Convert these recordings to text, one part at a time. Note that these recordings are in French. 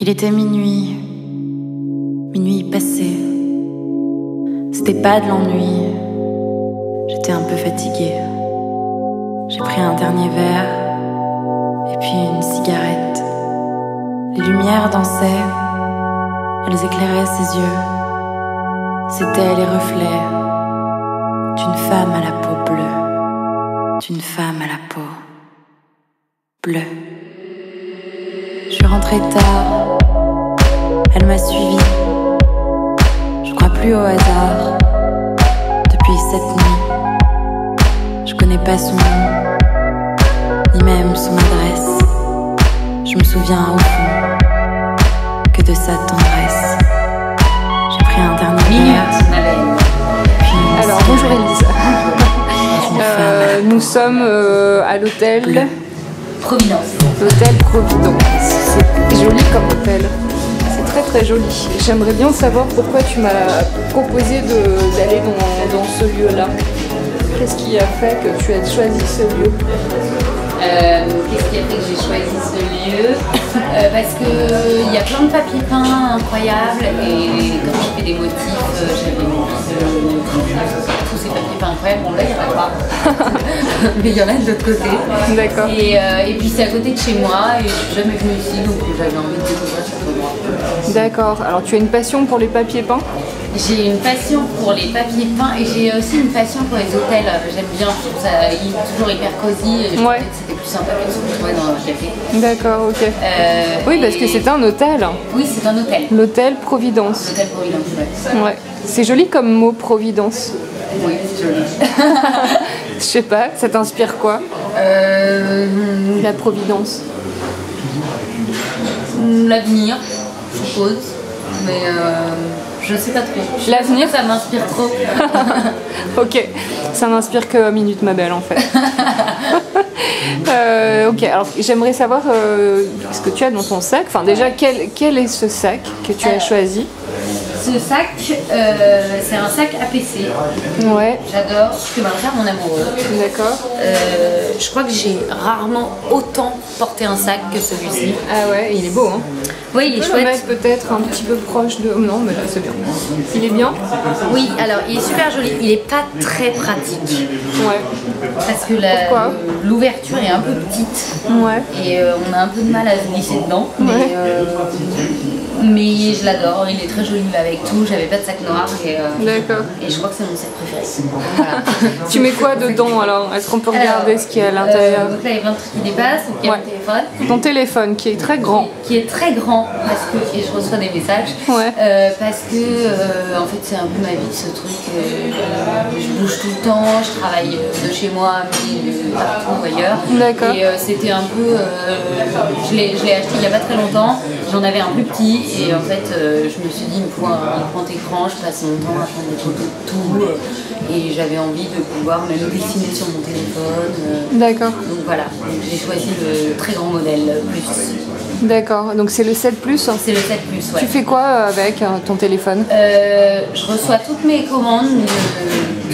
Il était minuit passé. C'était pas de l'ennui, j'étais un peu fatiguée. J'ai pris un dernier verre et puis une cigarette. Les lumières dansaient, elles éclairaient ses yeux. C'étaient les reflets d'une femme à la peau bleue, d'une femme à la peau bleue. Je suis rentrée tard, elle m'a suivie. Je crois plus au hasard. Depuis cette nuit, je connais pas son nom, ni même son adresse. Je me souviens au fond que de sa tendresse. J'ai pris un dernier verre. Alors bonjour Elise. Nous sommes à l'hôtel Providence. L'hôtel Providence. C'est joli comme hôtel. C'est très très joli. J'aimerais bien savoir pourquoi tu m'as proposé d'aller dans ce lieu-là. Qu'est-ce qui a fait que tu as choisi ce lieu? Qu'est-ce qui a fait que j'ai choisi ce lieu? Parce qu'il y a plein de papiers peints incroyables et comme je fais des motifs, j'avais envie de tous ces papiers peints incroyables. Bon là il n'y en a pas, mais il y en a de l'autre côté. D'accord. Et puis c'est à côté de chez moi et je suis jamais venue ici donc j'avais envie de découvrir cet endroit. D'accord. Alors tu as une passion pour les papiers peints? J'ai une passion pour les papiers peints et j'ai aussi une passion pour les hôtels. J'aime bien, je trouve ça toujours hyper cosy. Et je trouvais que c'était plus sympa que ce qu'on trouvait dans un café. D'accord, ok. Oui, parce que c'est un hôtel. Oui, c'est un hôtel. L'hôtel Providence. L'hôtel Providence, ouais. C'est joli comme mot, Providence. Oui, c'est joli. Je sais pas, ça t'inspire quoi? La Providence. L'avenir, je suppose. Mais je sais pas trop. L'avenir, ça m'inspire trop. Ok, ça m'inspire que Minute ma belle en fait. Ok, alors j'aimerais savoir ce que tu as dans ton sac. Enfin déjà, quel est ce sac que tu as choisi? Ce sac, c'est un sac APC. Ouais. J'adore, que m'a offert mon amoureux. D'accord. Je crois que j'ai rarement autant porté un sac que celui-ci. Ah ouais, il est beau hein. Oui, il est chouette. Le mettre peut-être un petit peu proche de... Non, mais c'est bien. Il est bien? Oui, alors il est super joli. Il est pas très pratique. Ouais. Parce que l'ouverture est un peu petite. Ouais. Et on a un peu de mal à se glisser dedans. Ouais. Mais je l'adore. Il est très joli avec tout. J'avais pas de sac noir. D'accord. Et je crois que c'est mon sac préféré. Voilà. Tu mets quoi dedans alors? Est-ce qu'on peut regarder ce qu'il y a à l'intérieur? Donc là, il y a plein de trucs qui dépassent. Donc il y a mon téléphone. Ton téléphone qui est très grand. Qui est très grand. Parce que, et je reçois des messages. Ouais. Parce que en fait c'est un peu ma vie ce truc. Je bouge tout le temps, je travaille de chez moi mais partout ailleurs. D'accord. Et c'était un peu. Je l'ai acheté il n'y a pas très longtemps. J'en avais un plus petit et en fait je me suis dit il me faut un grand écran. Je passe mon temps à prendre des photos de tout et j'avais envie de pouvoir même dessiner sur mon téléphone. D'accord. Donc voilà. J'ai choisi le très grand modèle plus. D'accord, donc c'est le 7 Plus. C'est le 7 Plus, ouais. Tu fais quoi avec ton téléphone? Je reçois toutes mes commandes,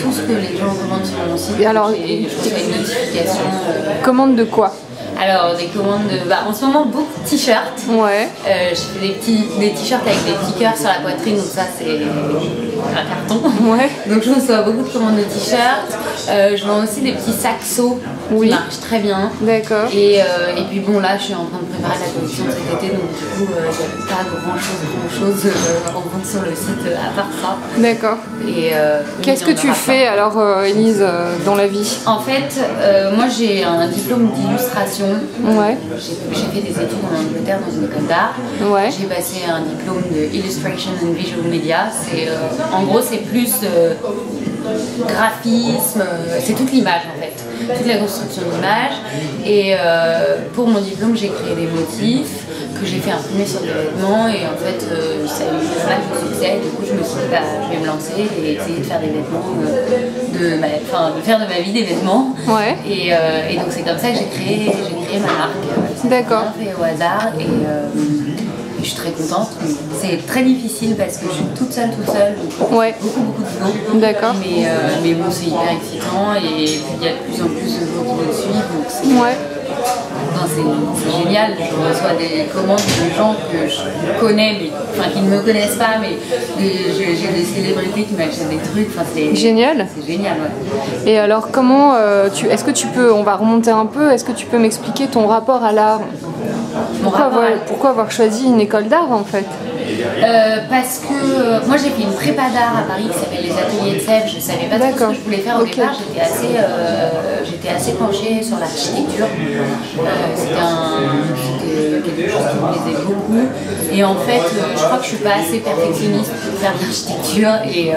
tout ce que les gens commandent sur mon site. Et alors, et je fais une notification. Commande de quoi? Alors, des commandes en ce moment, beaucoup de t-shirts. Ouais. Je fais des t-shirts avec des petits cœurs sur la poitrine, donc ça c'est un carton. Ouais. Donc je reçois beaucoup de commandes de t-shirts. Je vends aussi des petits saxos qui marchent très bien. D'accord. Et puis bon, là je suis en train de préparer la collection de cet été, donc du coup il n'y a pas grand chose à vendre sur le site à part ça. D'accord. Qu'est-ce que tu fais alors, Elise, dans la vie? En fait, moi j'ai un diplôme d'illustration. Ouais. J'ai fait des études en Angleterre dans une école d'art. Ouais. J'ai passé un diplôme de Illustration and Visual Media. En gros, c'est plus graphisme, c'est toute l'image en fait, toute la construction d'image. Et pour mon diplôme, j'ai créé des motifs que j'ai fait imprimer sur des vêtements et en fait ça a eu pas mal de succès. Du coup je me suis dit je vais me lancer et essayer de faire des vêtements, de faire de ma vie des vêtements. Ouais. Et donc c'est comme ça que j'ai créé ma marque. D'accord. Fait au hasard et je suis très contente. C'est très difficile parce que je suis toute seule, donc ouais. beaucoup de boulot. D'accord. Mais bon, c'est hyper excitant et puis il y a de plus en plus de gens qui me suivent. Donc enfin, c'est génial. Je reçois des commandes de gens que je connais, mais enfin, qui ne me connaissent pas, mais j'ai des célébrités qui m'achètent des trucs. Enfin, c'est génial. C'est génial, ouais. Et alors, comment est-ce que tu peux, on va remonter un peu, est-ce que tu peux m'expliquer ton rapport à l'art? Pourquoi avoir choisi une école d'art en fait? Parce que moi j'ai fait une prépa d'art à Paris qui s'appelle les Ateliers de Sèvres. Je ne savais pas trop ce que je voulais faire au départ. J'étais assez penchée sur l'architecture. C'était quelque chose qui me plaisait beaucoup. Et en fait, je crois que je ne suis pas assez perfectionniste pour faire de l'architecture. Et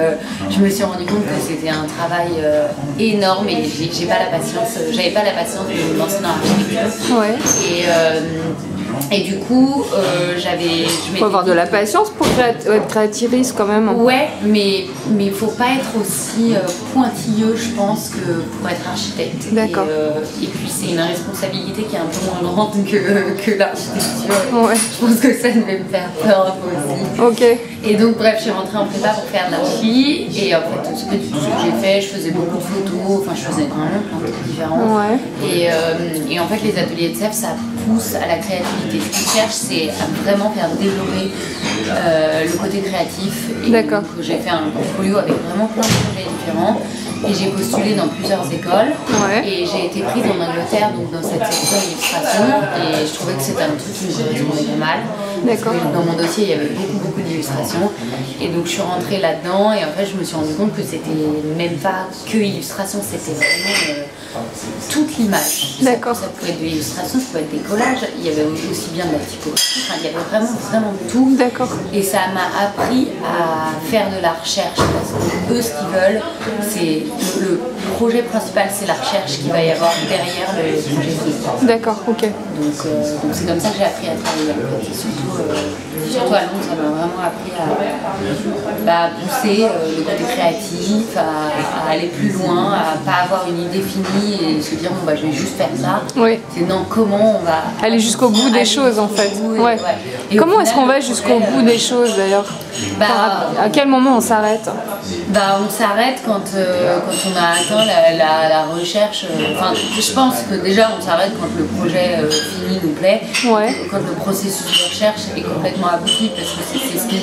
je me suis rendu compte que c'était un travail énorme et j'avais pas la patience de me lancer dans l'architecture. Ouais. Et du coup, il faut avoir de la patience pour être créativiste quand même. Ouais, mais il faut pas être aussi pointilleux, je pense, que pour être architecte. D'accord. Et puis c'est une responsabilité qui est un peu moins grande que l'architecture. Ouais. Je pense que ça devait me faire peur un peu aussi. Ok. Et donc bref, je suis rentrée en prépa pour faire de l'archi. Et en fait, tout ce que j'ai fait, je faisais beaucoup de photos, enfin je faisais vraiment plein de trucs différents. Ouais. Et en fait, les ateliers de Sèvres, ça pousse à la créativité. Ce qu'ils cherchent, c'est à vraiment faire développer le côté créatif. D'accord. Donc j'ai fait un portfolio avec vraiment plein de projets différents. Et j'ai postulé dans plusieurs écoles. Ouais. Et j'ai été prise en Angleterre, donc dans cette section illustration. Et je trouvais que c'était un truc qui me correspondait pas mal. D'accord. Dans mon dossier, il y avait beaucoup d'illustrations. Et donc je suis rentrée là-dedans. Et en fait, je me suis rendu compte que c'était même pas que illustration, c'était vraiment toute l'image. D'accord. Ça pouvait être de l'illustration, ça pouvait être des collages. Il y avait aussi bien de la typographie. Enfin, il y avait vraiment tout. D'accord. Et ça m'a appris à faire de la recherche. Parce que eux, ce qu'ils veulent, c'est le projet principal, c'est la recherche qu'il va y avoir derrière le projet. D'accord, ok. Donc c'est comme ça que j'ai appris à travailler. Surtout à Londres, ça m'a vraiment appris à pousser le côté créatif, à aller plus loin, à pas avoir une idée finie et se dire bon bah je vais juste faire ça. Oui. C'est non, comment on va aller jusqu'au bout des choses en fait. Ouais. Et comment est-ce qu'on va jusqu'au bout des choses d'ailleurs? À quel moment on s'arrête? On s'arrête quand on a atteint la recherche. Enfin, je pense que déjà on s'arrête quand le projet fini nous plaît, quand le processus de recherche est complètement abouti, parce que c'est ce qu'il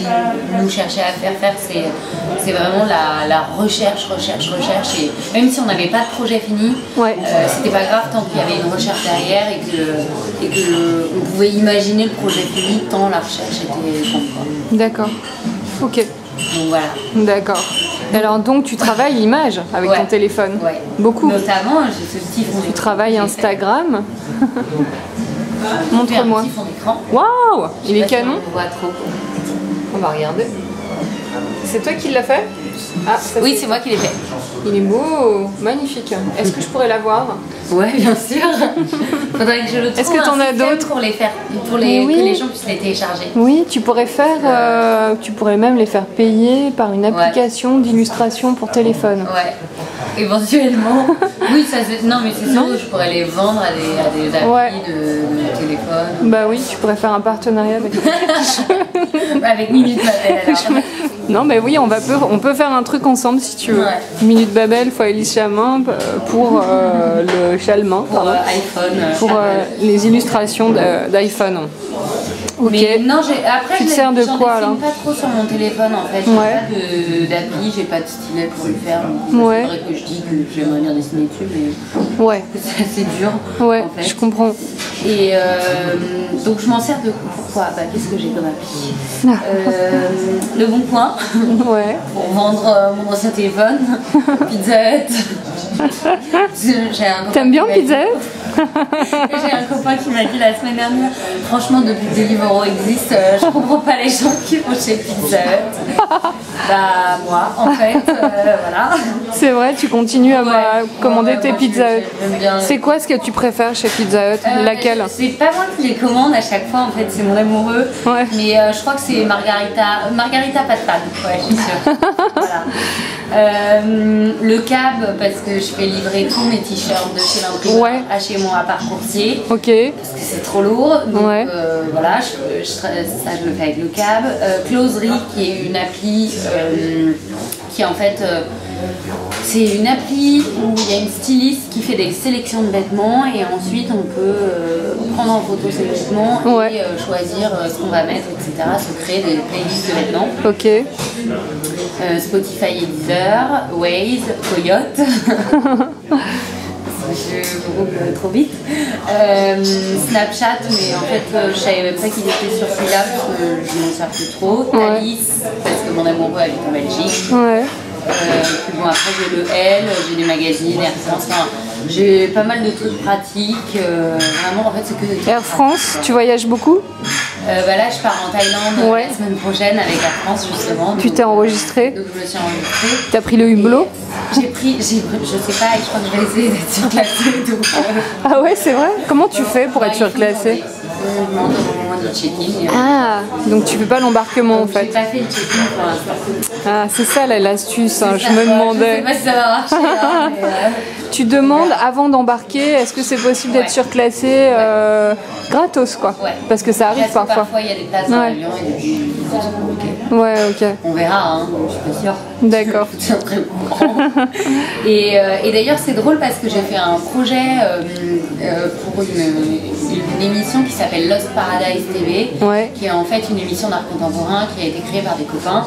nous cherchait à faire, c'est vraiment la recherche. Et même si on n'avait pas de projet fini, c'était pas grave tant qu'il y avait une recherche derrière et que on pouvait imaginer le projet fini tant la recherche était grande. D'accord. Ok. Donc voilà. D'accord. Alors donc tu travailles l'image avec ton téléphone? Ouais. Beaucoup. Notamment, j'ai ce petit fond d'écran. Tu travailles Instagram? Montre-moi. Un petit fond d'écran. Waouh! Il est canon. On voit trop. On va regarder. C'est toi qui l'as fait? Oui, c'est moi qui l'ai fait. Il est beau, magnifique. Est-ce que je pourrais l'avoir? Ouais, bien sûr. Faudrait que je le trouve. Est-ce que tu en as d'autres pour les faire, que les gens puissent les télécharger? Oui, tu pourrais faire, tu pourrais même les faire payer par une application d'illustration pour téléphone. Ouais. Éventuellement. Oui, non, mais c'est sûr que je pourrais les vendre à des applis de téléphone. Bah oui, tu pourrais faire un partenariat avec. Avec Minute Babel alors. Non, mais oui, on peut faire un truc ensemble si tu veux. Ouais. Minute Babel, fois Elise Chamin pour le Chalmin. Pour iPhone. Pour les illustrations d'iPhone. Ok. Mais non, après, tu te sers de quoi là? Je pas trop sur mon téléphone en fait. J'ai pas d'appli, j'ai pas de stylet pour le faire. C'est vrai que je dis que j'aimerais bien dessiner dessus, mais c'est assez dur. Ouais, en fait. je comprends. Et donc je m'en sers de pourquoi? Qu'est-ce que j'ai comme appli? Le Bon Coin. Ouais. Pour vendre mon ancien téléphone. Pizza Hut. T'aimes bien Pizza Hut? J'ai un copain qui m'a dit la semaine dernière, franchement depuis que Deliveroo existe, je comprends pas les gens qui vont chez Pizza Hut. Bah moi en fait, voilà. C'est vrai, tu continues à commander tes Pizza Hut. C'est quoi ce que tu préfères chez Pizza Hut? Laquelle? C'est pas moi qui les commande à chaque fois en fait, c'est mon amoureux. Ouais. Mais je crois que c'est Margarita pas de panne, ouais je suis sûre. Voilà. Le cab parce que je fais livrer tous mes t-shirts de chez l'imprimeur à chez moi par coursier. Ok. Parce que c'est trop lourd. Donc voilà, ça je le fais avec le cab. Closery qui est une appli qui en fait C'est une appli où il y a une styliste qui fait des sélections de vêtements et ensuite on peut prendre en photo ces vêtements et choisir ce qu'on va mettre, etc. Se créer des playlists de vêtements. Ok. Spotify et Deezer, Waze, Coyote. Je groupe trop vite. Snapchat, mais en fait je savais même pas qu'il était sur celui-là parce que je m'en sers plus trop. Thalys, parce que mon amoureux habite en Belgique. Ouais. Puis bon, après j'ai le L, j'ai des magazines, Air France, enfin, j'ai pas mal de trucs pratiques. Vraiment, en fait, c'est que des trucs Air France, tu voyages beaucoup? Là, je pars en Thaïlande la semaine prochaine avec Air France, justement. Tu t'es enregistrée? Donc, je me suis enregistrée. T'as pris le hublot? Je sais pas, et je crois que je vais essayer d'être surclassée. Donc, Ah ouais, c'est vrai? Comment tu fais pour être surclassée? On demande au moment du check-in. Ah, donc tu fais pas l'embarquement en fait? J'ai pas fait le check-in pour l'instant. Ah, c'est ça l'astuce, hein, je me demandais. Je sais pas si ça va marcher. Hein, mais, Tu demandes avant d'embarquer, est-ce que c'est possible d'être surclassé gratos quoi? Parce que ça arrive parfois. Parfois il y a des places dans l'avion et des Ouais, ok. On verra, hein, je suis pas sûre. D'accord. C'est très grand. Et d'ailleurs, c'est drôle parce que j'ai fait un projet pour une émission qui s'appelle Lost Paradise TV, qui est en fait une émission d'art contemporain qui a été créée par des copains.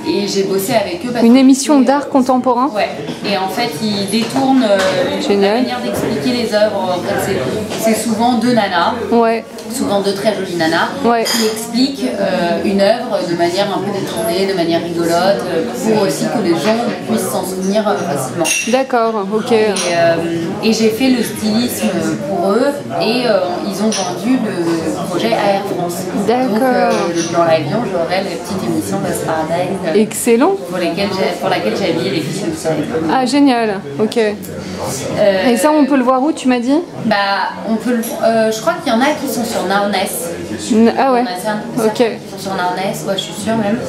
Et j'ai bossé avec eux. Une émission d'art contemporain? Ouais. Et en fait, ils détournent la manière d'expliquer les œuvres. En fait, c'est souvent deux nanas. Souvent deux très jolies nanas qui expliquent une œuvre de manière un peu détournée, de manière rigolote, pour aussi que les gens puissent s'en souvenir facilement. D'accord, ok. Et j'ai fait le stylisme pour eux et ils ont vendu le projet à Air France. D'accord. Donc dans l'avion, j'aurai la petite émission Lost Paradise. Excellent. Pour laquelle j'ai habillé les filles de série. Ah génial, ok. Et ça on peut le voir où tu m'as dit? On peut je crois qu'il y en a qui sont sur Narness. Ah ouais. Ok. Qui sont sur Narness, je suis sûre même.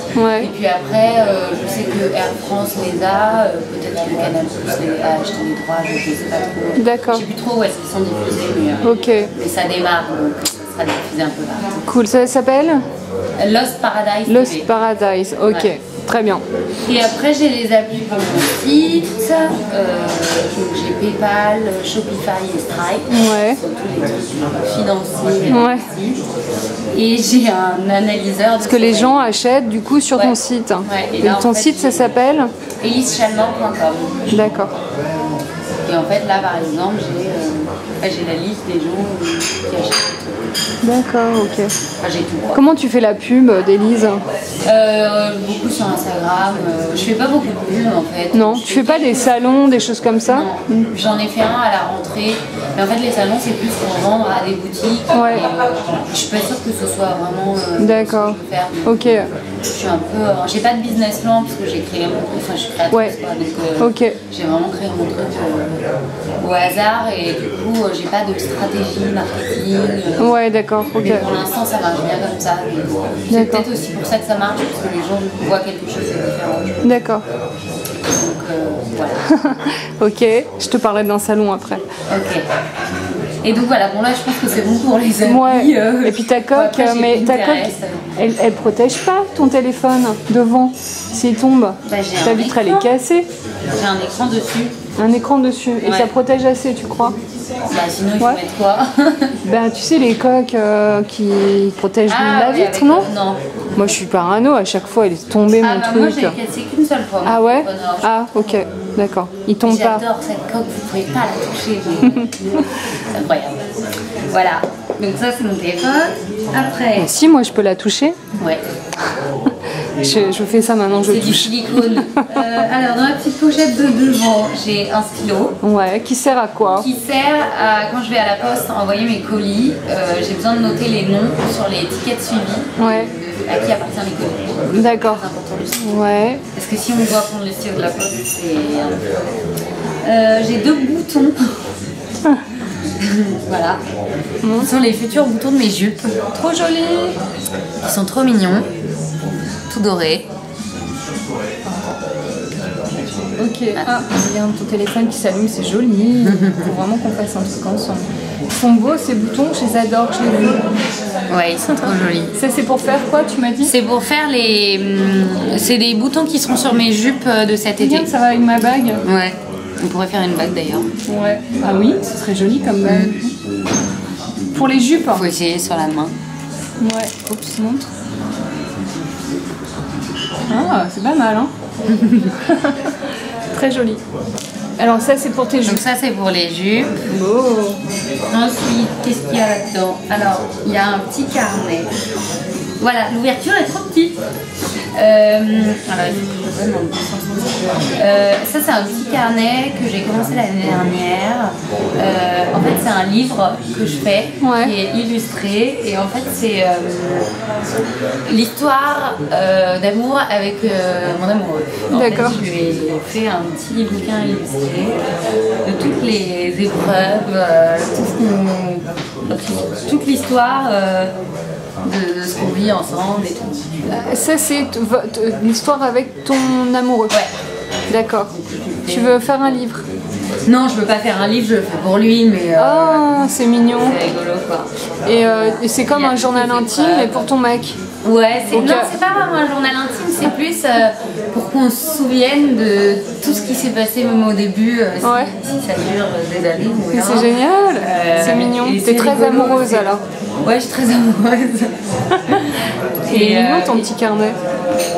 Et puis après, je sais que Air France les a, peut-être que le Canal Plus a acheté les droits, je sais pas trop. D'accord. Je sais plus trop où est-ce qu'ils sont diffusés, mais ça démarre, donc ça sera diffusé un peu partout. Cool, ça s'appelle Lost Paradise. Lost Paradise, ok. Très bien. Et après, j'ai les applis pour mon site. Donc j'ai PayPal, Shopify et Stripe. Sur tous les trucs financiers. Et j'ai un analyseur. Parce que les gens achètent du coup sur ton site. Et là, ton site, ça s'appelle EliseChalmor.com. D'accord. Et en fait, là, par exemple, j'ai la liste des gens qui achètent. D'accord, ok. J'ai tout. Comment tu fais la pub d'Élise? Beaucoup sur Instagram. Je fais pas beaucoup de pubs en fait. Non, tu fais pas des salons, des choses comme ça? Non, j'en ai fait un à la rentrée. Mais en fait, les salons, c'est plus pour vendre à des boutiques. Et, je suis pas sûre que ce soit vraiment. D'accord. Ce que je veux faire. Ok. Je suis un peu. J'ai pas de business plan parce que j'ai créé mon truc. Enfin, je suis créatrice. Donc, j'ai vraiment créé mon truc au hasard et du coup, j'ai pas de stratégie marketing. Ouais, d'accord. Ok. Mais pour l'instant, ça marche bien comme ça. C'est peut-être aussi pour ça que ça marche parce que les gens voient quelque chose de différent. D'accord. Donc voilà. Ok, je te parlerai d'un salon après. Ok. Et donc voilà, bon là je pense que c'est bon pour les amis. Et puis ta coque, mais ta coque, elle protège pas ton téléphone devant s'il tombe. Ta vitre elle est cassée. J'ai un écran dessus. Un écran dessus. Et ça protège assez, tu crois? Sinon il faut mettre quoi? Tu sais les coques qui protègent la vitre, non? Non. Moi je suis parano, à chaque fois il est tombé mon truc. Moi j'ai cassé qu'une seule fois. Ah ouais? Ah ok, d'accord. Il tombe pas. J'adore cette coque, vous pouvez pas la toucher. C'est incroyable. Voilà. Donc ça c'est mon téléphone. Après. Si moi je peux la toucher? Ouais. Je fais ça maintenant, je touche. C'est du silicone. Alors dans la petite pochette de devant, j'ai un stylo. Ouais, qui sert à quoi? Qui sert à, quand je vais à la poste envoyer mes colis, j'ai besoin de noter les noms sur les tickets de suivi. À qui appartient les colis. D'accord. C'est important le stylo. Parce que si on doit prendre le stylo de la poste, c'est... j'ai 2 boutons. Voilà. Ce sont les futurs boutons de mes jupes. Trop jolis. Ils sont trop mignons. Tout doré. Ok, il y a ton téléphone qui s'allume, c'est joli. Il faut vraiment qu'on fasse un truc ensemble. Ils sont beaux ces boutons, je les adore, je les veux. Ouais, ils sont trop jolis. Ça, c'est pour faire quoi, tu m'as dit? C'est pour faire les... C'est des boutons qui seront sur mes jupes de cet été. Bien, ça va avec ma bague. Ouais. On pourrait faire une bague d'ailleurs. Ouais. Ah oui, ce serait joli comme bague. Pour les jupes. Faut essayer sur la main. Ouais. Oups, montre. Ah, c'est pas mal, hein. Très joli. Alors ça, c'est pour tes jupes. Donc ça, c'est pour les jupes. Oh. Ensuite, qu'est-ce qu'il y a là-dedans? Alors, il y a un petit carnet. Voilà, l'ouverture est trop petite. Ça, c'est un petit carnet que j'ai commencé l'année dernière. En fait, c'est un livre que je fais qui est illustré. Et en fait, c'est l'histoire d'amour avec mon amoureux. D'accord. Je lui ai fait un petit bouquin illustré de toutes les épreuves, toute l'histoire de ce qu'on vit ensemble et tout. Ça, c'est l'histoire avec ton amoureux. Ouais. D'accord. Tu veux faire un livre? Non, je veux pas faire un livre, je le fais pour lui, mais Ah, c'est mignon. c'est rigolo quoi. Et c'est comme un journal intime, mais pour ton mec. Ouais, Donc, non, c'est pas vraiment un journal intime, c'est plus pour qu'on se souvienne de tout ce qui s'est passé même au début, si ça dure des années. C'est génial, c'est mignon. T'es très rigolo, amoureuse alors. Ouais, je suis très amoureuse. C'est mignon ton petit carnet.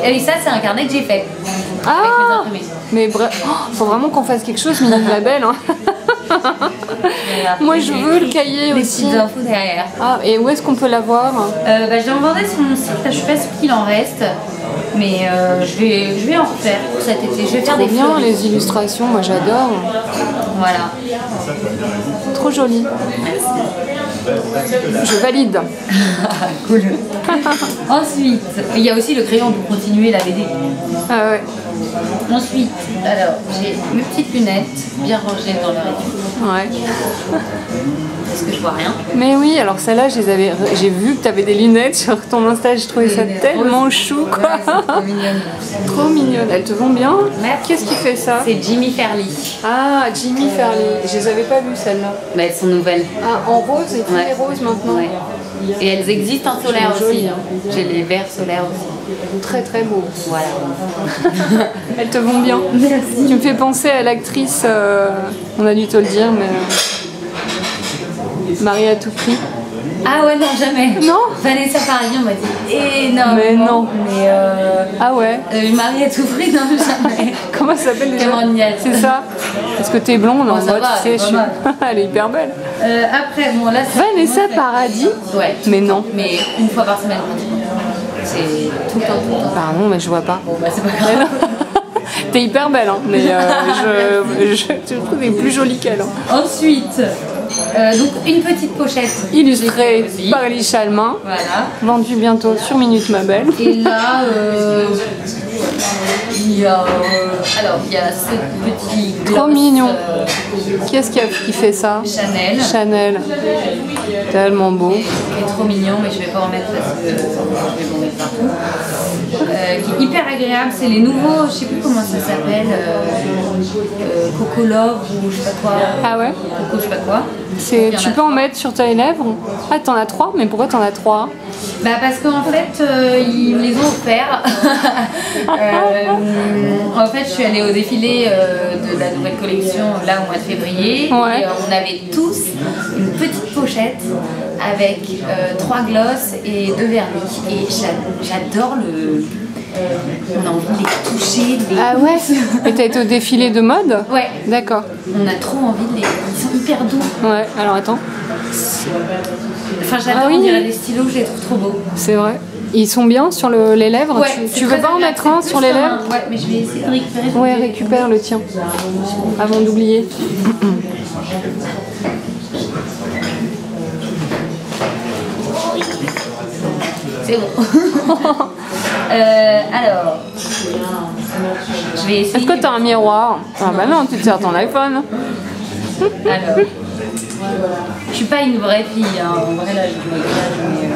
Et ça, c'est un carnet que j'ai fait. Ah, avec mes imprimés. mais bref, faut vraiment qu'on fasse quelque chose, Minute Label. Hein. Moi, je veux le cahier des aussi. petites infos derrière. Ah, et où est-ce qu'on peut l'avoir? Je l'ai envoyé sur mon site, je suis pas sûre qu'il en reste, mais je vais en refaire pour cet été. Je vais faire Trop des bien fleurs. les illustrations, moi j'adore. Voilà. Trop joli. Je valide. Cool. Ensuite, il y a aussi le crayon pour continuer la BD. Ah ouais. Ensuite, alors, j'ai mes petites lunettes bien rangées dans leur étui. Ouais. Parce que je vois rien. Mais oui, alors celle-là, j'ai vu que tu avais des lunettes sur ton Insta, je trouvais ça tellement chou, quoi. Ouais, c'est trop mignonne. Trop mignonne, elles te vont bien. Merci. Qu'est-ce qui fait ça? C'est Jimmy Fairley. Ah, Jimmy Fairley, je les avais pas vues celles-là. Mais elles sont nouvelles. Ah, en rose et tous Ouais. les roses maintenant. Ouais. Et elles existent en solaire Elles sont aussi. jolies, Hein. J'ai les verts solaires aussi. Très très beau. Voilà. Elles te vont bien. Merci. Tu me fais penser à l'actrice, on a dû te le dire, mais Marie à tout prix. Ah ouais, non, jamais. Non? Vanessa Paradis, on m'a dit énormément. Mais non. Mais Ah ouais. Marie à tout prix, non, jamais. Comment ça s'appelle déjà? Cameron Diaz. C'est ça? Est-ce que t'es blonde en Oh, ça mode, va, tu sais, elle est pas mal. elle est hyper belle. Après, bon, là, c'est. Vanessa Paradis? Ouais. Mais non. Mais une fois par semaine, pratiquement. C'est tout le temps, tout le temps. Pardon, mais je vois pas. Bon, bah, c'est pas grave. T'es hyper belle, hein, mais je trouve que t'es plus jolie qu'elle. Hein. Ensuite, donc une petite pochette. Illustrée Aussi. par Elie Chalmin, Voilà. vendue bientôt sur Minute Ma Belle. Et là, il y a ce petit gloss, Trop mignon. Qui est-ce qui fait ça? Chanel. Chanel. Tellement beau. Qui est trop mignon, mais je vais pas en mettre parce que je vais m'en mettre partout. Qui est hyper agréable, c'est les nouveaux, je sais plus comment ça s'appelle, Coco Love ou je sais pas quoi. Ah ouais? Coco je sais pas quoi. Tu peux en mettre sur tes lèvres? Ah, t'en as 3? Mais pourquoi t'en as 3? Bah parce qu'en fait, ils me les ont offerts. En fait, je suis allée au défilé de la nouvelle collection là au mois de février. Ouais. Et on avait tous une petite pochette avec 3 glosses et 2 vernis. Et j'adore le... On a envie de les toucher, de les... Ah ouais? Et t'as été au défilé de mode? Ouais. D'accord. On a trop envie de les... Ils sont hyper doux. Ouais, alors attends. Enfin, j'adore, Ah oui. on dirait des stylos, je les trouve trop beaux. C'est vrai. Ils sont bien sur les lèvres? Ouais, Tu veux pas en mettre un sur les lèvres? Ouais, mais je vais essayer de récupérer. Ouais, récupère le tien. Avant d'oublier. C'est bon. Alors, je vais essayer. Est-ce que t'as un miroir? Ah bah non, tu te sers ton iPhone. Alors, je suis pas une vraie fille, hein. En vrai là, je me cache, mais.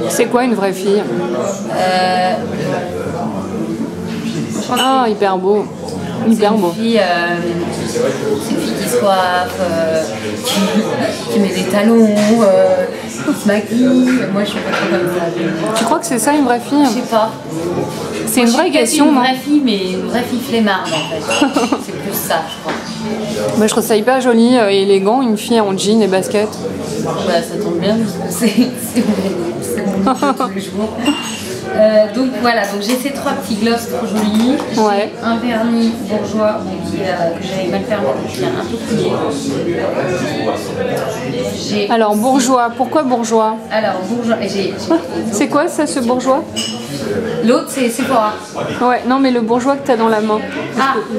C'est quoi une vraie fille? Je crois que Ah, hyper beau. Hyper beau. c'est une fille, C'est une fille qui se coiffe, qui met des talons, qui se maquille. Moi, je suis pas trop comme ça. Tu crois que c'est ça une vraie fille? Je sais pas. C'est une vraie question, une non? vraie fille, mais une vraie fille flemmarde en fait. C'est plus ça, je crois. Moi, je trouve ça hyper joli et élégant, une fille en jean et basket. Bah, ça tombe bien, parce que c'est mon tous les jours. Donc voilà, donc j'ai ces 3 petits gloss trop jolis. Ouais. Un vernis bourgeois que j'avais mal fermé, donc il a un peu coulé. Alors bourgeois, pourquoi bourgeois? Alors bourgeois, C'est quoi ça, ce bourgeois? L'autre c'est Sephora. Ouais, non mais le bourgeois que tu as dans la main.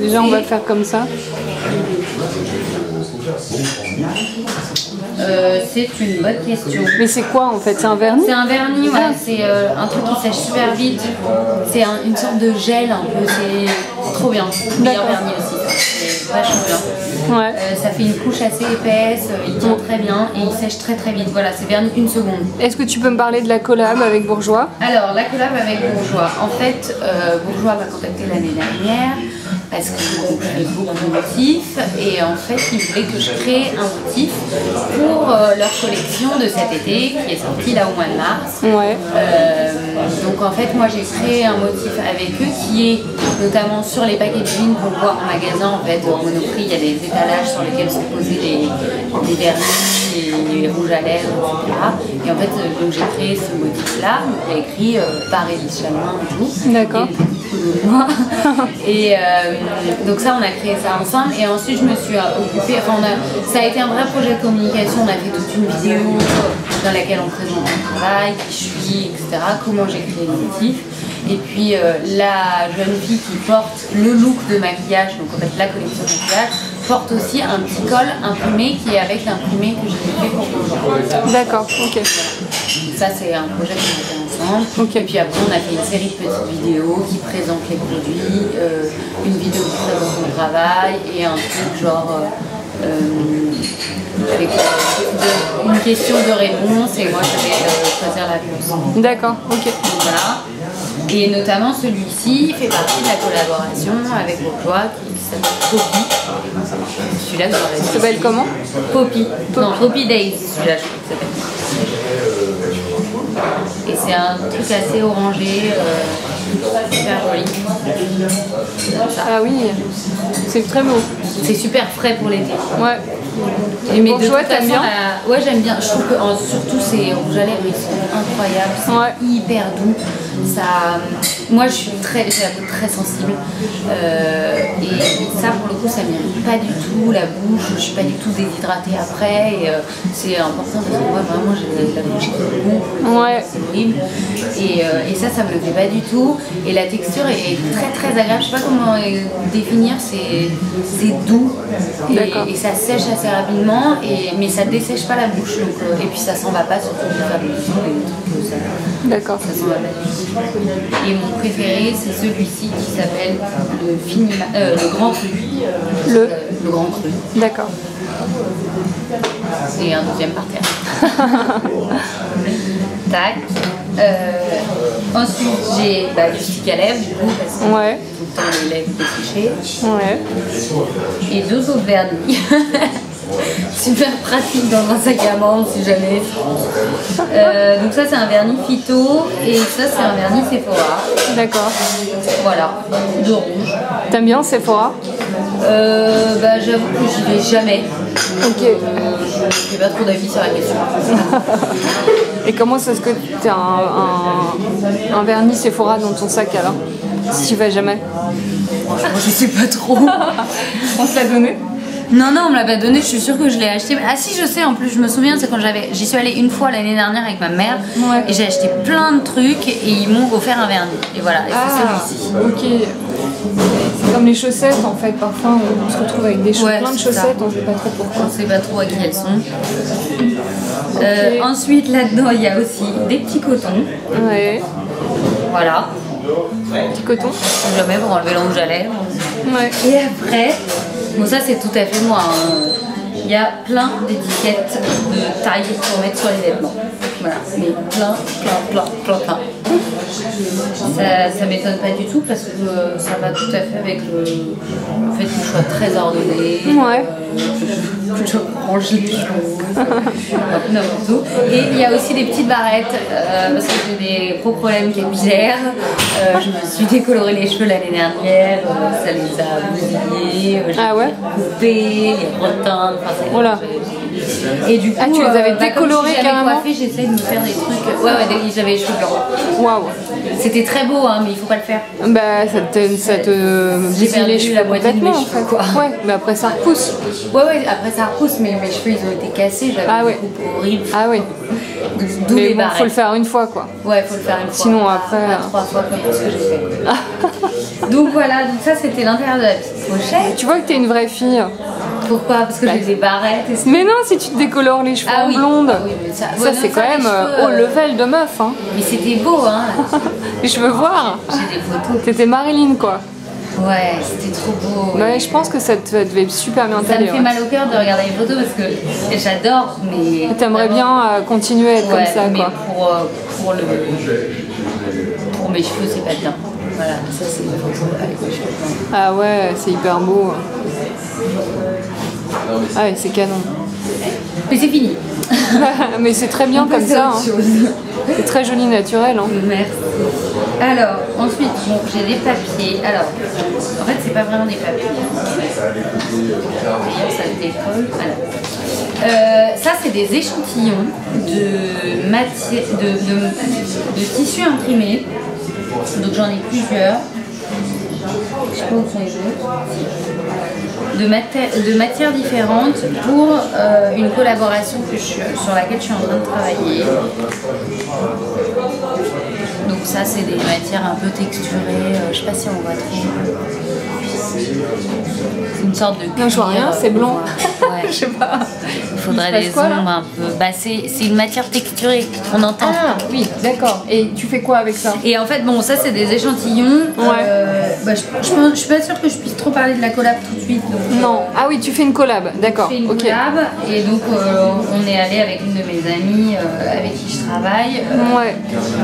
Déjà on va faire comme ça. C'est une bonne question. Mais c'est quoi en fait? C'est un vernis? C'est un vernis, ouais. C'est un truc qui sèche super vite. C'est une sorte de gel un peu. C'est trop bien. Meilleur vernis aussi. C'est vachement bien. Ouais. Ça fait une couche assez épaisse, il tient très bien et il sèche très très vite. Voilà, c'est vernis 1 seconde. Est-ce que tu peux me parler de la collab avec Bourgeois? Alors, la collab avec Bourgeois. En fait, Bourgeois m'a contacté l'année dernière parce que je fais beaucoup de motifs et en fait, ils voulaient que je crée un motif pour leur collection de cet été qui est sortie là au mois de mars. Ouais. Donc en fait, moi j'ai créé un motif avec eux qui est notamment sur les packaging qu'on voit en magasin. En fait, au Monoprix, il y a des étalages sur lesquels sont posés des vernis, les rouges à lèvres, etc. Et en fait, donc j'ai créé ce motif-là. J'ai écrit par Élise Chalmin et tout. D'accord. Et donc ça, on a créé ça ensemble. Et ensuite, je me suis occupée. Enfin, ça a été un vrai projet de communication. On a fait toute une vidéo dans laquelle on présente mon travail, qui je suis, etc. Comment j'ai créé le motif. Et puis la jeune fille qui porte le look de maquillage, donc en fait la collection de maquillage, porte aussi un petit col imprimé qui est avec l'imprimé que j'ai fait pour Bourgeois. D'accord, ok. Ça c'est un projet qu'on a fait ensemble. Okay. Et puis après on a fait une série de petites vidéos qui présentent les produits, une vidéo qui présente mon travail et un truc genre avec une question de réponse et moi je vais choisir la réponse. D'accord, ok. Donc, voilà. Et notamment celui-ci fait partie de la collaboration avec Bourgeois qui s'appelle Poppy. Celui-là que j'aurais dit. Ça s'appelle comment? Poppy. Non, Poppy Days, celui-là je crois que ça s'appelle. Et c'est un truc assez orangé, super joli. Ah oui, c'est très beau. C'est super frais pour l'été. Ouais. Et mais Bourgeois, t'aimes bien? Ouais, j'aime bien. Je trouve que surtout ces rouges à lèvres, ils sont incroyables. C'est hyper doux. Ça, moi, j'ai la peau très sensible. Et ça, pour le coup, ça m'irrite pas du tout la bouche. Je suis pas du tout déshydratée après. Et c'est important parce que moi, vraiment, j'ai la bouche qui gonfle. Ouais. C'est horrible. Et ça me le fait pas du tout. Et la texture est très très agréable. Je sais pas comment définir. C'est doux. Et ça sèche assez rapidement. Mais ça dessèche pas la bouche. Donc, et puis ça s'en va pas, surtout pour faire des trucs. D'accord. Ça s'en va pas du tout. Et mon préféré, c'est celui-ci qui s'appelle le Grand Cru. Le Grand Cru. D'accord. Et un deuxième par terre. Tac. Ensuite, j'ai du stick à lèvres, du coup, parce que tout le temps les lèvres desséchées. Ouais. Et 2 autres vernis. Super pratique dans un sac à main si jamais. Donc ça c'est un vernis Phyto et ça c'est un vernis Sephora. D'accord. Voilà, de rouge. T'aimes bien Sephora? J'avoue que j'y vais jamais. Ok. Je n'ai pas trop d'avis sur la question. Et comment est-ce que tu as un vernis Sephora dans ton sac alors? Si tu vas jamais? Je sais pas trop. On te l'a donné? Non, on me l'a pas donné, je suis sûre que je l'ai acheté. Ah si, je sais, en plus, je me souviens, c'est quand j'y suis allée une fois l'année dernière avec ma mère et j'ai acheté plein de trucs et ils m'ont offert un vernis. Et voilà, et c'est celui-ci. Ok. C'est comme les chaussettes en fait, parfois on se retrouve avec des plein de chaussettes, on ne sait pas trop pourquoi. On ne sait pas trop à qui elles sont. Ensuite, là-dedans, il y a aussi des petits cotons. Ouais. Voilà. Petit coton. Jamais pour enlever le rouge à lèvres. Ouais. Et après, bon ça c'est tout à fait moi, hein. Il y a plein d'étiquettes de taille pour mettre sur les vêtements. Voilà, mais plein. Ça m'étonne pas du tout parce que ça va tout à fait avec le fait que je sois très ordonnée. Ouais. Que je range les choses, un peu n'importe où. Et il y a aussi des petites barrettes parce que j'ai des gros problèmes capillaires. Je me suis décoloré les cheveux l'année dernière, ça les a bousillés, Ah ouais? coupés, les reteints, enfin c'est. Voilà. Et du coup, tu les avais décolorés carrément? Coiffée, j'essaie de me faire des trucs. Ouais, j'avais les cheveux blancs. Waouh. C'était très beau, hein, mais il faut pas le faire. Bah ça te bousille les cheveux la moitié de mes complètement en cheveux, fait. quoi. Ouais, mais après ça repousse. Ouais, après ça repousse, mais mes cheveux ils ont été cassés, j'avais Ah ouais. une coupe horrible. Ah oui. D'où Mais les bon, barrettes. faut le faire une fois quoi. Ouais, faut le faire une fois. Sinon, après, Pas 3 fois comme ce que j'ai fait. Donc voilà, donc ça c'était l'intérieur de la petite pochette. Tu vois que t'es une vraie fille. Pourquoi? Parce que j'ai des barrettes et Mais non, si tu te décolores les cheveux Ah en oui. blonde. Ah oui, mais ça Ça c'est quand même haut level de meuf hein. Mais c'était beau, hein. Et je veux voir. J'ai des photos. T'étais Marilyn quoi. Ouais, c'était trop beau. Ouais, je pense que ça te devait super bien Ça me t'aller. fait Ouais. mal au cœur de regarder les photos parce que j'adore, mais. T'aimerais bien continuer à être Ouais, comme ça mais quoi. pour mes cheveux, c'est pas bien. Voilà, ça c'est une photo avec mes cheveux blancs. Ah ouais, c'est hyper beau. Ah ouais, c'est canon. Mais c'est fini. Mais c'est très bien comme ça. Hein. C'est très joli naturel. Hein. Merci. Alors, ensuite, bon, j'ai des papiers. Alors, en fait, c'est pas vraiment des papiers. Ça se décolle. Alors. Ça, c'est des échantillons de matière, de tissu imprimé. Donc, j'en ai plusieurs. Je sais pas où sont les autres. De matières différentes pour une collaboration sur laquelle je suis en train de travailler. Donc ça c'est des matières un peu texturées, je sais pas si on voit trop. C'est une sorte de cuir. Non, je vois rien, c'est blanc. Ouais. Je sais pas. Il faudrait Il se les passe quoi, ombres un peu. Bah, c'est une matière texturée, on entend. Ah oui, d'accord. Et tu fais quoi avec ça? Et en fait, bon, ça c'est des échantillons. Ouais. Bah, je suis pas sûre que je puisse trop parler de la collab tout de suite. Donc, Non. Ah oui, tu fais une collab, d'accord. je fais une Ok. collab et donc on est allé avec une de mes amies avec qui je travaille Ouais.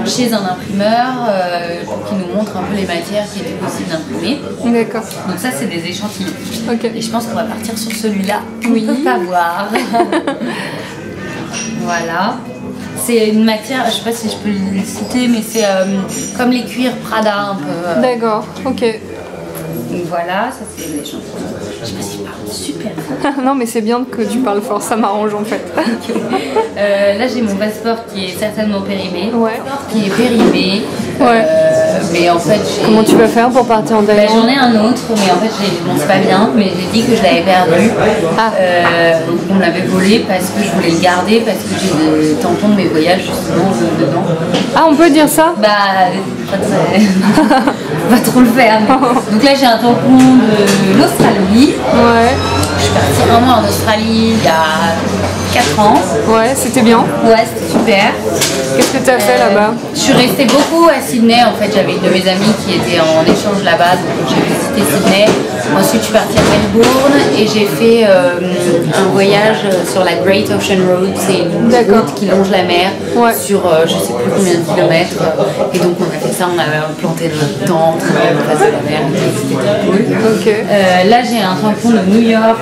chez un imprimeur pour qu'il nous montre un peu les matières qui étaient possibles d'imprimer. D'accord. Donc ça c'est des échantillons. Ok. Et je pense qu'on va partir sur celui-là. Oui. On peut pas voir. Voilà. C'est une matière, je sais pas si je peux le citer, mais c'est comme les cuirs Prada un peu. D'accord. Ok. Donc voilà, ça c'est des échantillons. Je sais pas si je parle super fort. Non, mais c'est bien que tu parles fort, ça m'arrange en fait. Là j'ai mon passeport qui est certainement périmé. Ouais. Qui est périmé. Ouais. Mais en fait j'ai. Comment tu vas faire pour partir en Bah, Thaïlande? j'en ai un autre, mais en fait bon, c'est pas bien, mais j'ai dit que je l'avais perdu. Ah. Donc on me l'avait volé parce que je voulais le garder parce que j'ai des tampons de mes voyages justement dedans. Ah, on peut dire ça? Bah, pas très. Faut pas trop le faire. Mais... Donc là j'ai un tampon de l'Australie. Ouais. Je suis partie 1 mois en Australie il y a 4 ans. Ouais, c'était bien. Ouais, c'était super. Qu'est-ce que tu as fait là-bas? Je suis restée beaucoup à Sydney. En fait, j'avais une de mes amies qui était en échange là-bas, donc j'ai visité Sydney. Ensuite, je suis partie à Melbourne et j'ai fait un voyage sur la Great Ocean Road. C'est une route qui longe la mer sur je sais plus combien de kilomètres. Et donc, on a fait ça, on avait planté notre tente en face de la mer. C'était cool. Ok. Là, j'ai un tampon de New York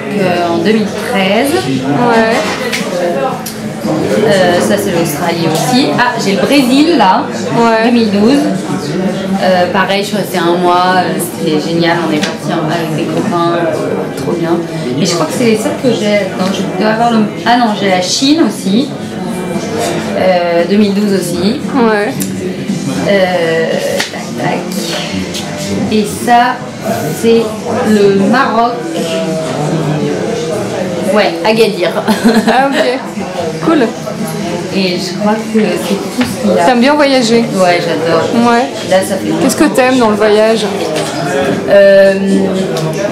en 2013. Ouais. Ça c'est l'Australie aussi. Ah, j'ai le Brésil là, Ouais. 2012. Pareil, je suis restée 1 mois, c'était génial, on est parti avec des copains, trop bien. Et je crois que c'est les seuls que j'ai. Non, je dois avoir le. Ah non, j'ai la Chine aussi. 2012 aussi. Ouais. Tac tac. Et ça, c'est le Maroc. Ouais, Agadir. Ah, ok. Cool. Et je crois que c'est tout ce qu'il y a. T'aimes bien voyager? Ouais, j'adore. Ouais. Là, ça fait Qu'est-ce que t'aimes dans le voyage?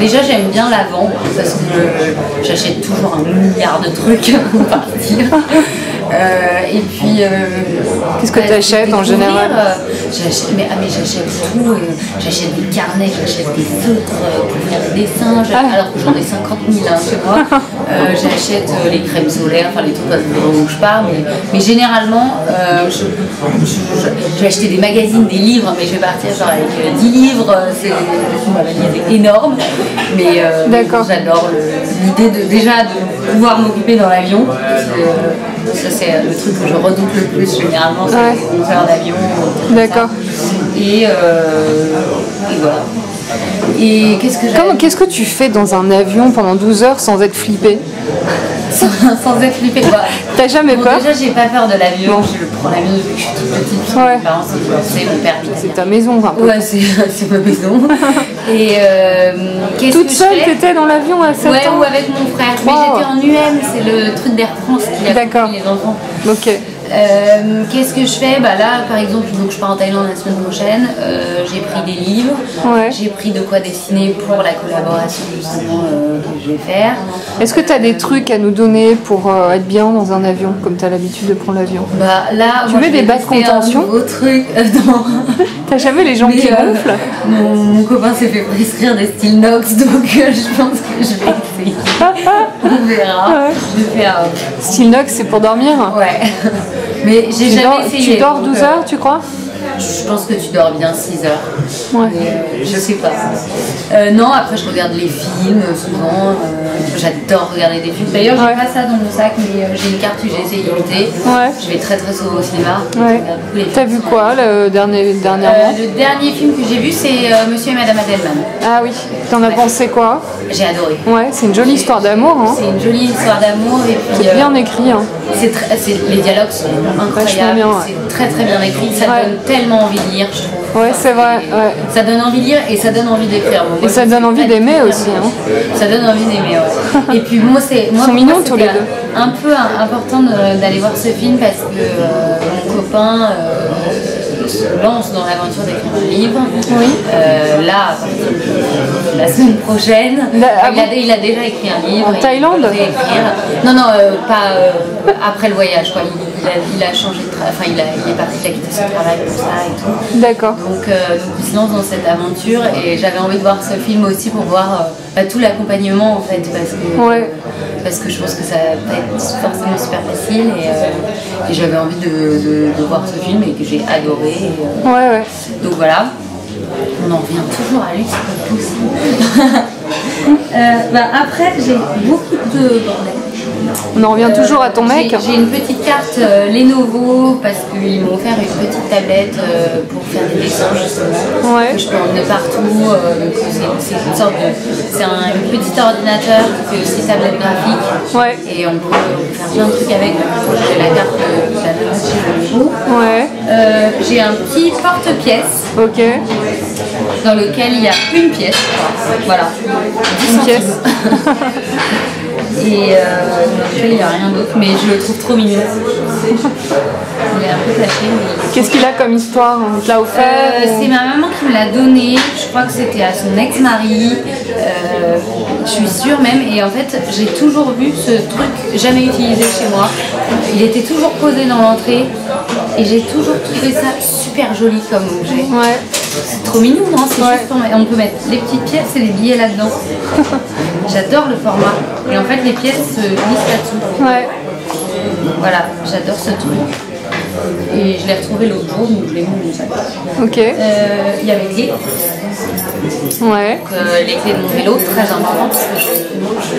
Déjà, j'aime bien l'avant parce que j'achète toujours 1 milliard de trucs pour partir. Et puis. Qu'est-ce que tu achètes en général? J'achète tout. J'achète des carnets, j'achète des feutres pour faire des dessins. Alors que j'en ai 50 000 chez moi. J'achète les crèmes solaires, enfin les trucs dont je parle. Mais généralement, je vais acheter des magazines, des livres, mais je vais partir genre avec 10 livres. C'est énorme. Mais j'adore l'idée de pouvoir m'occuper dans l'avion. Ça c'est le truc que je redoute le plus généralement, c'est les conducteurs d'avion. D'accord. Et voilà. Et qu'est-ce que tu fais dans un avion pendant 12 heures sans être flippé? sans être flippée. T'as jamais peur? Déjà, j'ai pas peur de l'avion. Je prends l'avion depuis que je suis toute petite. Ouais. Mes parents, c'est mon père. C'est ta maison, un peu. Ouais, c'est ma maison. Et qu'est-ce toute que seule, je fais? t'étais dans l'avion à 7 ans? Ouais, ou avec mon frère. Mais j'étais en UM, c'est le truc d'Air France qui a pris les enfants. Ok. Qu'est-ce que je fais? Là, par exemple, donc je pars en Thaïlande la semaine prochaine. J'ai pris des livres. Ouais. J'ai pris de quoi dessiner pour la collaboration justement que je vais faire. Est-ce que tu as des trucs à nous donner pour être bien dans un avion, comme tu as l'habitude de prendre l'avion? Là, tu mets des bas de contention? Non. T'as jamais les jambes qui gonflent? Mon copain s'est fait prescrire des styles Nox, donc je pense que je vais essayer. On verra. Ouais. Je vais faire. Style Nox, c'est pour dormir? Ouais. Mais j'ai jamais essayé. Tu dors 12 heures, tu crois? Je pense que tu dors bien 6 heures. Ouais. Je sais pas. Non, après je regarde les films souvent. J'adore regarder des films. D'ailleurs, j'ai pas ça dans mon sac, mais j'ai une carte UGC illimitée. Ouais. Je vais très très souvent au cinéma. Ouais. T'as vu quoi dernièrement? Le dernier film que j'ai vu, c'est Monsieur et Madame Adelman. Ah oui. T'en as pensé quoi? J'ai adoré. Ouais, c'est une jolie histoire d'amour. Hein. C'est une jolie histoire d'amour. C'est bien écrit. Hein. Les dialogues sont incroyables. Bien, c'est très très bien écrit. Ça donne tellement envie de lire, je trouve. Ouais, c'est vrai. Ouais. Ça donne envie de lire et ça donne envie d'écrire. Et ça donne envie d'aimer aussi. Hein. Ça donne envie d'aimer, ouais. Et puis moi, ils sont mignons tous les deux. Un peu important d'aller voir ce film parce que mon copain se lance dans l'aventure d'écrire un livre. Oui. Là, la semaine prochaine, il a déjà écrit un livre. En Thaïlande? Non, pas après le voyage, quoi. Il a changé de travail, enfin il est parti, il a quitté son travail pour ça et tout. D'accord. Donc il se lance dans cette aventure et j'avais envie de voir ce film aussi pour voir tout l'accompagnement en fait parce que je pense que ça va pas être forcément super facile et j'avais envie de voir ce film et que j'ai adoré. Ouais. Donc voilà. On en revient toujours à lui, c'est pas possible. Après j'ai beaucoup de bordel. On en revient toujours à ton mec. J'ai une petite carte Lenovo parce qu'ils m'ont offert une petite tablette pour faire des dessins justement. Ouais. Je peux emmener partout. C'est une sorte c'est un petit ordinateur qui fait aussi tablette graphique. Ouais. Et on peut faire plein de trucs avec. J'ai la carte de la chez Lenovo. Ouais. J'ai un petit porte-pièce. Ok. Dans lequel il y a une pièce. Voilà. Une pièce. Et il n'y a rien d'autre, mais je le trouve trop mignon. Il est un peu caché. Mais... Qu'est-ce qu'il a comme histoire? On te l'a offert? C'est ma maman qui me l'a donné. Je crois que c'était à son ex-mari. Je suis sûre même. Et en fait, j'ai toujours vu ce truc jamais utilisé chez moi. Il était toujours posé dans l'entrée. Et j'ai toujours trouvé ça super joli comme objet. Ouais. C'est trop mignon, non? C'est juste pour... On peut mettre les petites pièces et les billets là-dedans. J'adore le format. Et en fait, les pièces se glissent là-dessous. Ouais. Voilà, j'adore ce truc. Et je l'ai retrouvé l'autre jour, donc je l'ai mis dans mon sac. Ok. Il y a mes clés. Ouais. Donc, les clés de mon vélo, très important.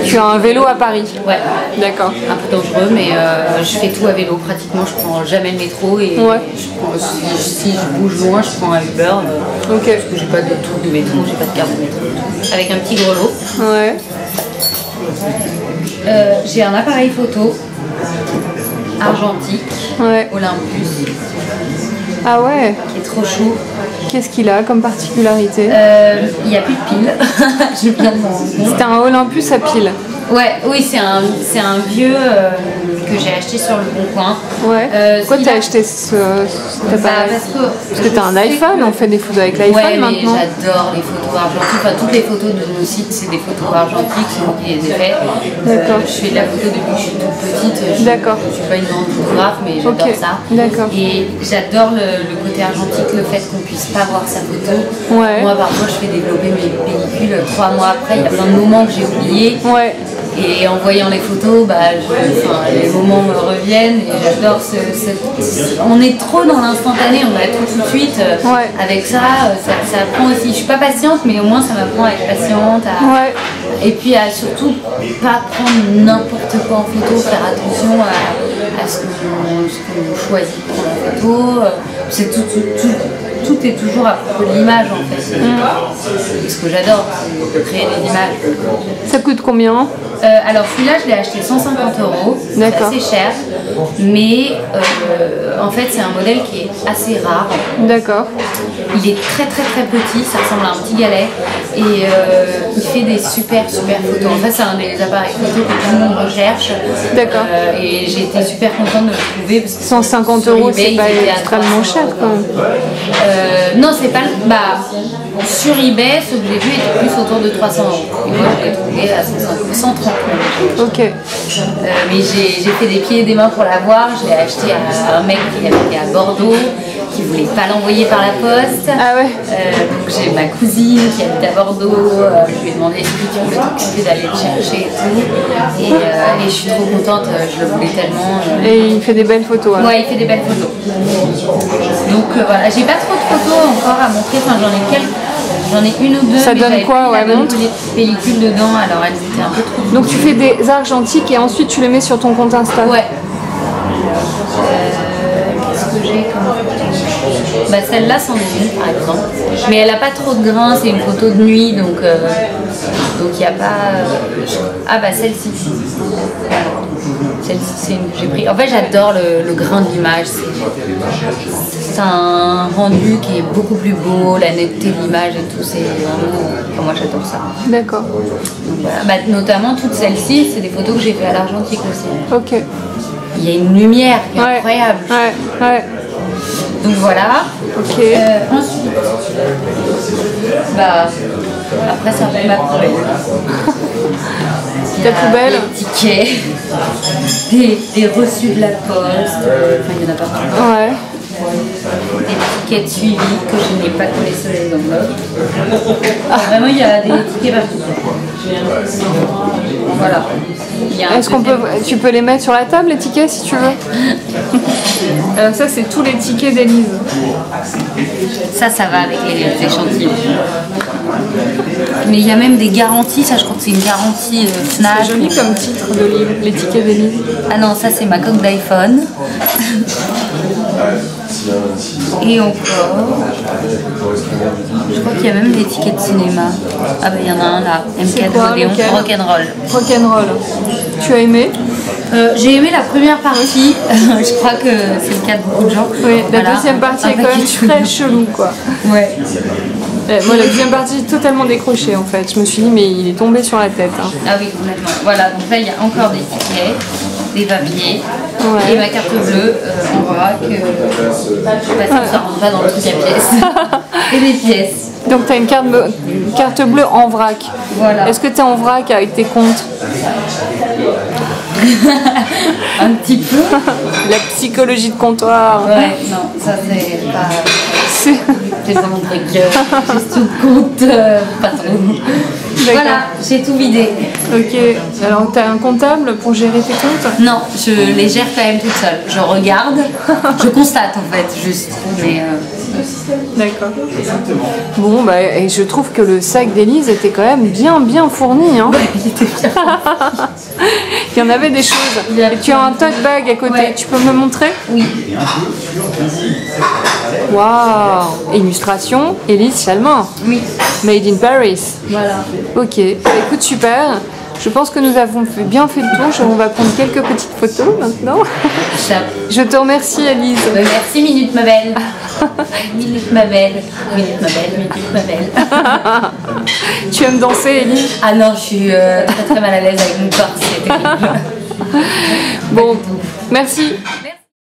Tu as un vélo à Paris? Ouais. D'accord. Un peu dangereux, mais je fais tout à vélo pratiquement. Je prends jamais le métro et si je bouge loin, je prends un Uber. Ok. Parce que j'ai pas de truc de métro, j'ai pas de carte de métro. Avec un petit grelot. Ouais. J'ai un appareil photo argentique, Olympus. Ah ouais. Qui est trop chou. Qu'est-ce qu'il a comme particularité? Il n'y a plus de pile. Je viens de m'en rendre compte. C'est un Olympus à pile. Ouais, oui, c'est un vieux que que j'ai acheté sur le Bon Coin. Ouais. Pourquoi t'as acheté cet appareil? Parce que t'as un iPhone, on fait des photos avec l'iPhone maintenant. Ouais, mais j'adore les photos argentiques. Enfin, toutes les photos de nos sites, c'est des photos argentiques, c'est moi qui les ai faites. D'accord. Je fais de la photo depuis que je suis toute petite. D'accord. Je suis pas une grande photographe, mais j'adore ça. D'accord. Et j'adore le côté argentique, le fait qu'on puisse pas voir sa photo. Ouais. Moi, parfois, je fais développer mes pellicules 3 mois après. Il y a plein de moments que j'ai oubliés. Ouais. Et en voyant les photos, les moments me reviennent et j'adore on est trop dans l'instantané, on va tout de suite. Avec ça apprend aussi. Je suis pas patiente, mais au moins ça m'apprend à être patiente. Et puis à surtout pas prendre n'importe quoi en photo, faire attention à ce qu'on choisit de prendre en photo. C'est tout est toujours à propos de l'image en fait. Ce que j'adore, c'est de créer des images. Ça coûte combien? Alors celui-là, je l'ai acheté 150 €. C'est assez cher, mais en fait c'est un modèle qui est assez rare. D'accord. Il est très très très petit, ça ressemble à un petit galet et il fait des super photos. En fait c'est un des appareils photo que tout le monde recherche. D'accord. Et j'ai été super contente de le trouver parce que 150 €, c'est pas extrêmement cher quand même. Non, c'est pas. Sur eBay, ce que j'ai vu était plus autour de 300 €. Et moi, je l'ai trouvé à 130 €. Ok. Mais j'ai fait des pieds et des mains pour l'avoir. Je l'ai acheté à un mec qui habitait à Bordeaux, qui voulait pas l'envoyer par la poste. Ah ouais. Donc j'ai ma cousine qui habite à Bordeaux. Je lui ai demandé si tu pouvais t'occuper d'aller le chercher et tout. Et je suis trop contente. Je le voulais tellement. Et il fait des belles photos. Ouais, il fait des belles photos. Donc voilà, j'ai pas trop de photos encore à montrer. Enfin, j'en ai une ou deux. Ça donne quoi? Ouais, montre. Les pellicules dedans, alors elles étaient un peu trop. Donc tu fais des argentiques et ensuite tu les mets sur ton compte Insta. Ouais. Qu'est-ce que j'ai comme photo? Celle-là, c'en est une par exemple. Mais elle a pas trop de grains, c'est une photo de nuit, donc il n'y a pas. Celle-ci. Celle-ci, c'est une que j'ai pris. En fait, j'adore le grain de l'image. C'est un rendu qui est beaucoup plus beau, la netteté de l'image et tout. C'est vraiment. Moi, j'adore ça. D'accord. Voilà. Notamment toutes celles-ci, c'est des photos que j'ai fait à l'argentique aussi. Ok. Il y a une lumière qui est incroyable. Ouais. Donc voilà. Ok. Ensuite, après c'est un peu ma poubelle. Ta poubelle. Des tickets, des reçus de la poste, il y en a partout. Ouais. Des tickets de suivi que je n'ai pas collés sur les enveloppes. Vraiment, il y a des tickets partout. Voilà. Est-ce qu'on peut, tu peux les mettre sur la table, les tickets, si tu veux? Alors ça, c'est tous les tickets d'Élise. Ça va avec les échantillons. Mais il y a même des garanties, ça je crois que c'est une garantie Fnac. C'est joli comme titre de livre, les tickets d'Élise. Ah non, ça c'est ma coque d'iPhone. Et encore, je crois qu'il y a même des tickets de cinéma. Ah il y en a un là, MK Odéon, Rock'n'Roll. Rock'n'Roll. Tu as aimé? J'ai aimé la première partie, je crois que c'est le cas de beaucoup de gens. Oui, la deuxième partie est quand même très chelou quoi. Ouais. Moi la deuxième partie est totalement décrochée en fait. Je me suis dit mais il est tombé sur la tête. Hein. Ah oui, complètement. Voilà, donc là il y a encore des tickets, des papiers et ma carte bleue en vrac. Ça rentre pas dans le truc à pièces. Et des pièces. Donc tu as une carte bleue en vrac. Voilà. Est-ce que tu es en vrac avec tes comptes? Un petit peu. La psychologie de comptoir. Ouais, non, ça c'est pas. C'est pas mon truc. Gestion de compte, pas trop. Voilà, j'ai tout vidé. Ok, alors tu as un comptable pour gérer tes comptes? Non, je les gère quand même toute seule. Je regarde, je constate en fait, juste. Mais d'accord. Bon, et je trouve que le sac d'Élise était quand même bien fourni. Hein. Ouais, il était bien. Il y en avait des choses. Et tu as un tote bag à côté. Ouais. Tu peux me le montrer? Oui. Waouh! Illustration, Élise Chalmin. Oui. Made in Paris. Voilà. Ok. Écoute, super. Je pense que nous avons bien fait le tour. On va prendre quelques petites photos maintenant. Je te remercie, Élise. Merci, Minute ma belle. Minute ma belle. Minute ma belle. Minute ma belle. Tu aimes danser, Élise? Ah non, je suis très mal à l'aise avec mon corps. C'est terrible. Bon, merci.